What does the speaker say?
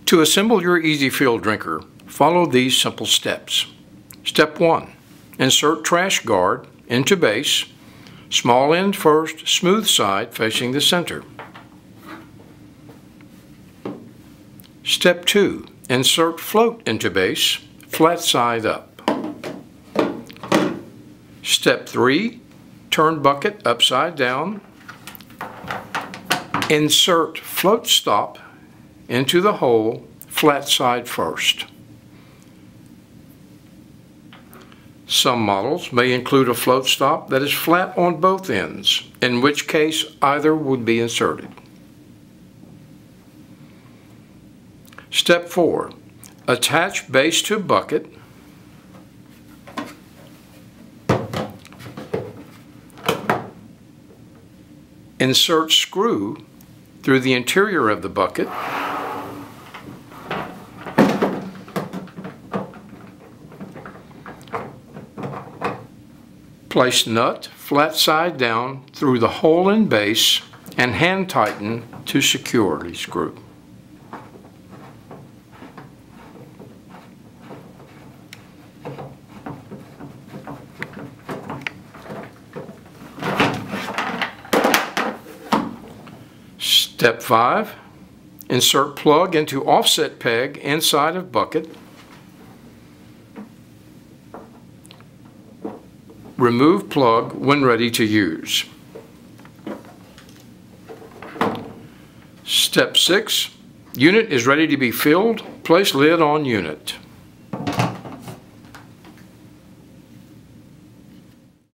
To assemble your Easy-Fill drinker, follow these simple steps. Step 1. Insert trash guard into base, small end first, smooth side facing the center. Step 2. Insert float into base, flat side up. Step 3. Turn bucket upside down. Insert float stop into the hole, flat side first. Some models may include a float stop that is flat on both ends, in which case either would be inserted. Step 4. Attach base to bucket. Insert screw through the interior of the bucket. Place nut flat side down through the hole in base and hand tighten to securely screw. Step 5. Insert plug into offset peg inside of bucket. Remove plug when ready to use. Step 6. Unit is ready to be filled. Place lid on unit.